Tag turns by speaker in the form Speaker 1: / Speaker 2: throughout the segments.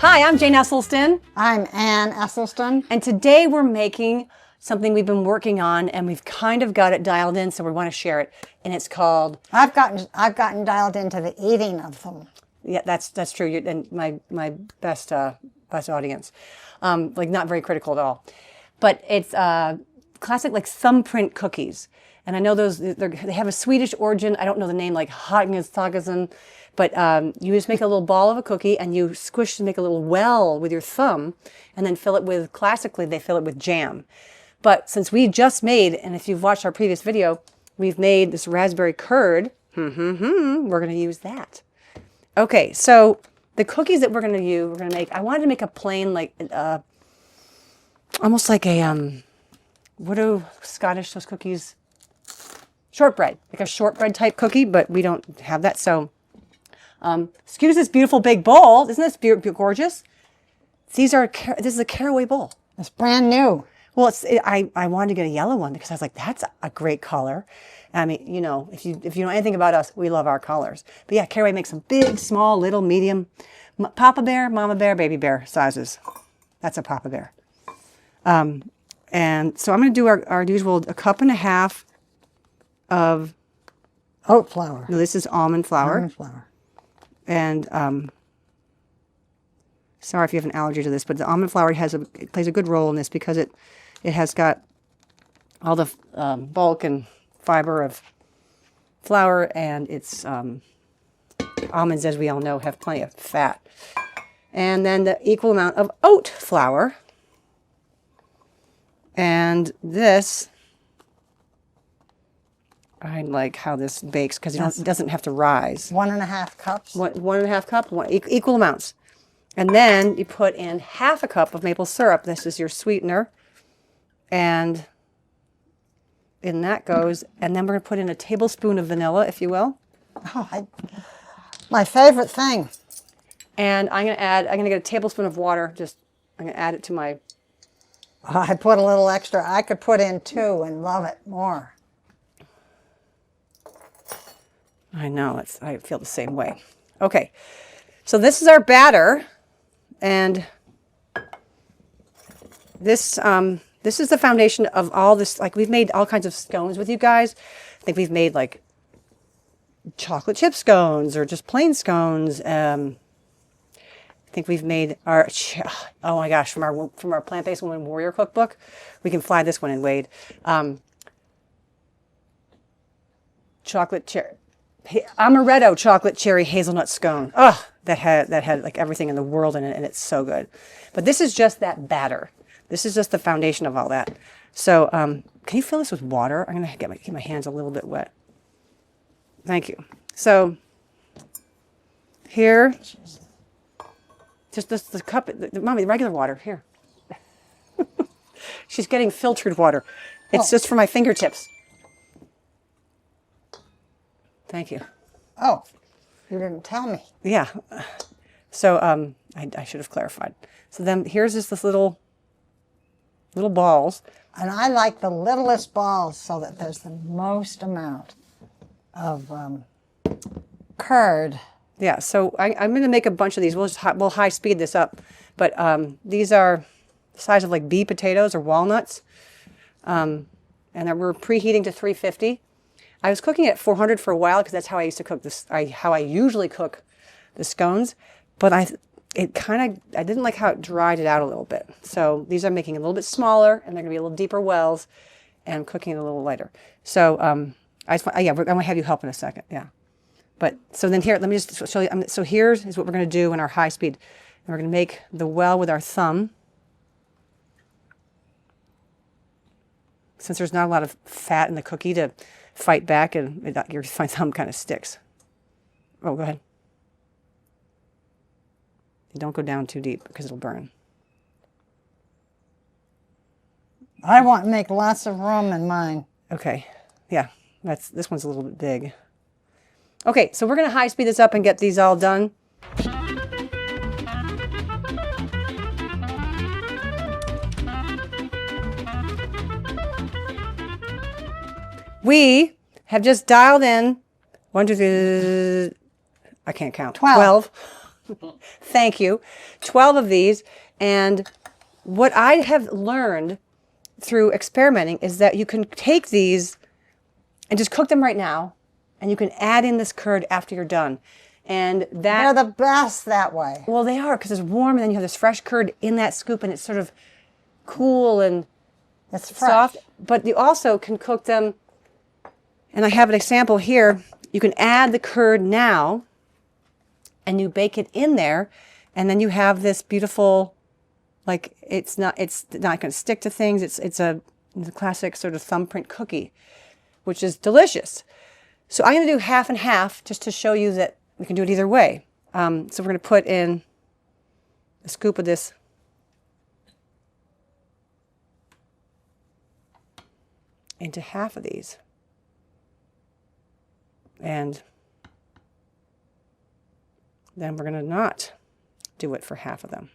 Speaker 1: Hi, I'm Jane Esselstyn.
Speaker 2: I'm Ann Esselstyn.
Speaker 1: And today we're making something we've been working on and we've kind of got it dialed in, so we want to share it. And it's called...
Speaker 2: I've gotten dialed into the eating of them.
Speaker 1: Yeah, that's true. You're and my best audience. Like not very critical at all. But it's classic like thumbprint cookies. And I know they have a Swedish origin. I don't know the name, like Hagenstagasen. But you just make a little ball of a cookie and you squish and make a little well with your thumb and then fill it with, classically, they fill it with jam. But since we just made, and if you've watched our previous video, we've made this raspberry curd, we're going to use that. Okay, so the cookies that we're going to make, I wanted to make a plain, like, almost like a, what are Scottish, those cookies? Shortbread, like a shortbread type cookie, but we don't have that, so... excuse this beautiful big bowl. Isn't this gorgeous? This is a caraway bowl.
Speaker 2: It's brand new.
Speaker 1: Well, I wanted to get a yellow one because I was like, that's a great color. I mean, you know, if you know anything about us, we love our colors. But yeah, caraway makes some big, small, little, medium, Papa Bear, Mama Bear, Baby Bear sizes. That's a Papa Bear. And so I'm going to do our usual 1.5 cups of
Speaker 2: oat flour.
Speaker 1: No, this is almond flour.
Speaker 2: Almond flour.
Speaker 1: And sorry if you have an allergy to this, but the almond flour it plays a good role in this because it has got all the bulk and fiber of flour, and it's almonds, as we all know, have plenty of fat. And then the equal amount of oat flour, and this. I like how this bakes because it doesn't have to rise.
Speaker 2: 1.5 cups.
Speaker 1: 1.5 cups, equal amounts. And then you put in 1/2 cup of maple syrup. This is your sweetener. And in that goes, and then we're going to put in a tablespoon of vanilla, if you will.
Speaker 2: Oh, my favorite thing.
Speaker 1: And I'm going to get a tablespoon of water. I'm going to add it to my...
Speaker 2: I put a little extra. I could put in 2 and love it more.
Speaker 1: I know, I feel the same way. Okay, so this is our batter, and this is the foundation of all this. Like, we've made all kinds of scones with you guys. I think we've made like chocolate chip scones or just plain scones. I think we've made our, oh my gosh, from our Plant-Based Woman Warrior cookbook. We can fly this one in, Wade. Chocolate chip. Amaretto chocolate cherry hazelnut scone. Oh, that had like everything in the world in it, and it's so good. But this is just that batter. This is just the foundation of all that. So, can you fill this with water? I'm gonna get my hands a little bit wet. Thank you. So, here, just the cup, Mommy, regular water here. She's getting filtered water. It's just for my fingertips. Thank you.
Speaker 2: Oh, you didn't tell me.
Speaker 1: Yeah. So I should have clarified. So then here's just this little balls.
Speaker 2: And I like the littlest balls so that there's the most amount of curd.
Speaker 1: Yeah. So I'm going to make a bunch of these. We'll high speed this up. But these are the size of like bee potatoes or walnuts, and we're preheating to 350. I was cooking at 400 for a while because that's how I used to cook this. How I usually cook the scones, but I didn't like how it dried it out a little bit. So these are making a little bit smaller, and they're gonna be a little deeper wells, and I'm cooking it a little lighter. So I'm gonna have you help in a second. Yeah, but so then here, let me just show you. So here's what we're gonna do in our high speed. And we're gonna make the well with our thumb. Since there's not a lot of fat in the cookie to fight back, and your thumb kind of sticks. Oh, go ahead. Don't go down too deep because it'll burn.
Speaker 2: I want to make lots of room in mine.
Speaker 1: Okay, yeah, this one's a little bit big. Okay, so we're going to high speed this up and get these all done. We have just dialed in 1, 2, 3, I can't count.
Speaker 2: 12.
Speaker 1: Thank you. 12 of these. And what I have learned through experimenting is that you can take these and just cook them right now. And you can add in this curd after you're done. And that...
Speaker 2: They're the best that way.
Speaker 1: Well, they are, because it's warm, and then you have this fresh curd in that scoop, and it's sort of cool and
Speaker 2: It's fresh.
Speaker 1: soft. But you also can cook them, and I have an example here. You can add the curd now, and you bake it in there, and then you have this beautiful, like, it's not going to stick to things. It's the classic sort of thumbprint cookie, which is delicious. So I'm going to do half and half just to show you that we can do it either way. So we're going to put in a scoop of this into half of these. And then we're going to not do it for half of them.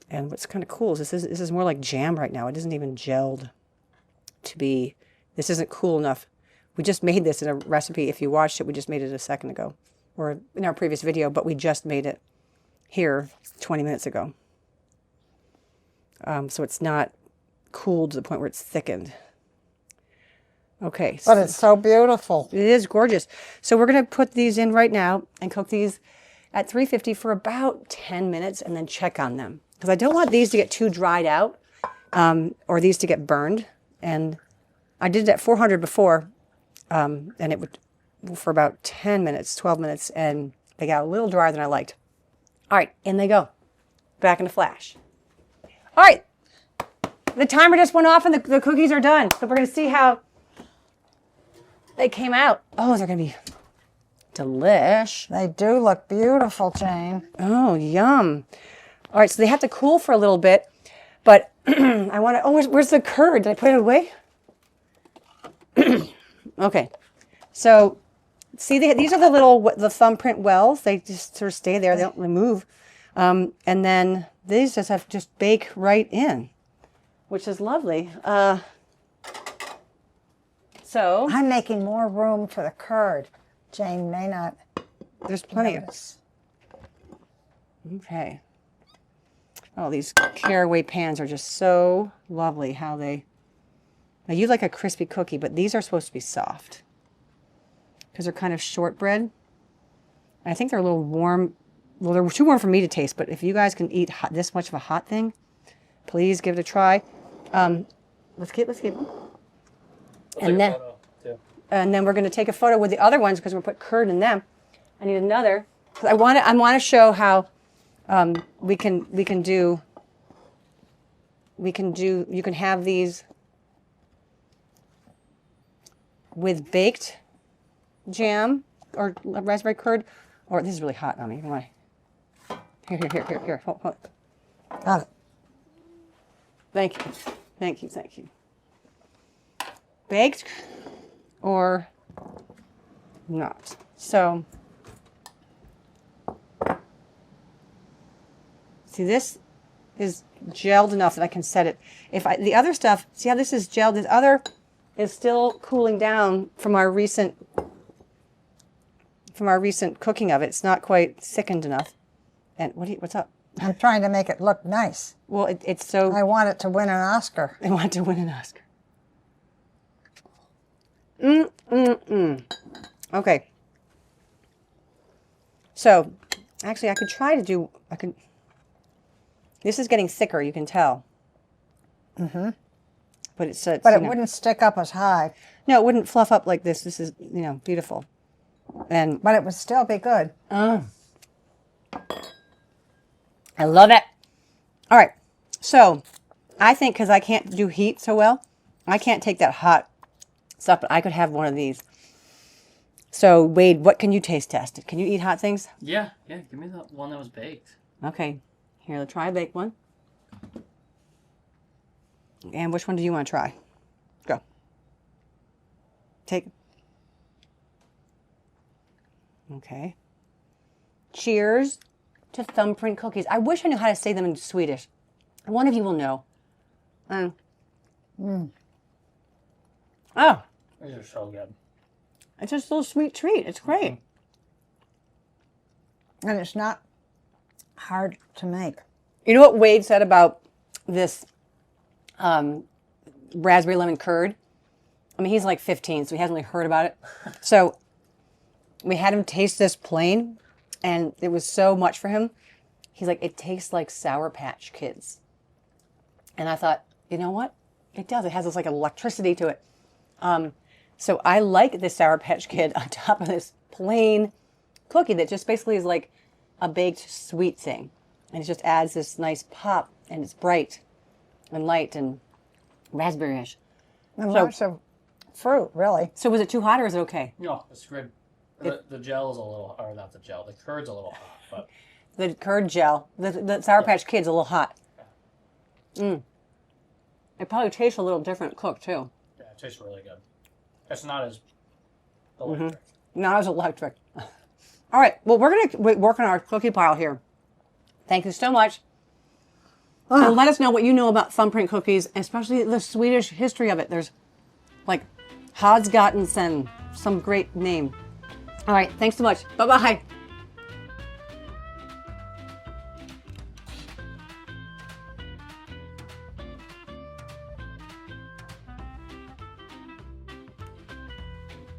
Speaker 1: And what's kind of cool is this is more like jam right now. It isn't even gelled to be, this isn't cool enough. We just made this in a recipe. If you watched it, we just made it a second ago, or in our previous video, but we just made it here 20 minutes ago. So it's not cooled to the point where it's thickened. Okay.
Speaker 2: But it's so beautiful.
Speaker 1: It is gorgeous. So we're going to put these in right now and cook these at 350 for about 10 minutes and then check on them. Because I don't want these to get too dried out or these to get burned. And I did it at 400 before. And it would for about 10 minutes, 12 minutes, and they got a little drier than I liked. All right, in they go. Back in a flash. All right, the timer just went off and the cookies are done. So we're going to see how they came out. Oh, they're going to be delish.
Speaker 2: They do look beautiful, Jane.
Speaker 1: Oh, yum. All right, so they have to cool for a little bit, but I want to, oh, where's the curd? Did I put it away? Okay, so see, these are the thumbprint wells. They just sort of stay there. They don't really move. And then these just bake right in, which is lovely. So
Speaker 2: I'm making more room for the curd. Jane may not.
Speaker 1: There's plenty
Speaker 2: notice.
Speaker 1: Okay. Oh, these caraway pans are just so lovely how they... Now, you like a crispy cookie, but these are supposed to be soft because they're kind of shortbread. And I think they're a little warm. Well, they're too warm for me to taste, but if you guys can eat this much of a hot thing, please give it a try. Let's keep. And then we're going to take a photo with the other ones because we're going to put curd in them. I need another. I want to show how you can have these with baked jam or raspberry curd, or this is really hot on me. Here. Hold.
Speaker 2: Got it.
Speaker 1: Thank you. Baked or not. So, see, this is gelled enough that I can set it. The other stuff, see how this is gelled? This other is still cooling down from our recent cooking of it. It's not quite thickened enough. And what's up?
Speaker 2: I'm trying to make it look nice.
Speaker 1: Well, it's so...
Speaker 2: I want it to win an Oscar.
Speaker 1: I want it to win an Oscar. Okay. So, actually, I could try to do... This is getting thicker, you can tell. Mm-hmm. But it
Speaker 2: wouldn't stick up as high.
Speaker 1: No, it wouldn't fluff up like this. This is, beautiful.
Speaker 2: But it would still be good.
Speaker 1: I love it. All right. So I think because I can't do heat so well, I can't take that hot stuff, but I could have one of these. So Wade, what can you taste test? Can you eat hot things?
Speaker 3: Yeah. Give me the one that was baked.
Speaker 1: Okay. Here, let's try a baked one. And which one do you want to try? Go. Take. Okay. Cheers to Thumbprint cookies. I wish I knew how to say them in Swedish. One of you will know. Oh.
Speaker 3: These are so good.
Speaker 1: It's just a little sweet treat. It's great.
Speaker 2: And it's not hard to make.
Speaker 1: You know what Wade said about this raspberry lemon curd? I mean, he's like 15, so he hasn't really heard about it. So we had him taste this plain, and it was so much for him. He's like, it tastes like Sour Patch Kids. And I thought, you know what? It does. It has this like electricity to it. So I like this Sour Patch Kid on top of this plain cookie that just basically is like a baked sweet thing. And it just adds this nice pop, and it's bright and light and raspberry-ish.
Speaker 2: And lots of fruit, really.
Speaker 1: So was it too hot or is it okay?
Speaker 3: No, it's good. The gel is a little, or not the gel, the curd's a little hot, but
Speaker 1: The curd gel, the Sour Patch Kid's a little hot. It probably tastes a little different cooked too.
Speaker 3: yeah, it tastes really good. It's not as electric.
Speaker 1: Not as electric. All right, well, we're going to work on our cookie pile here. Thank you so much. And let us know what you know about Thumbprint cookies, especially the Swedish history of it. There's like Hadsgattensen, some great name. All right, thanks so much. Bye-bye.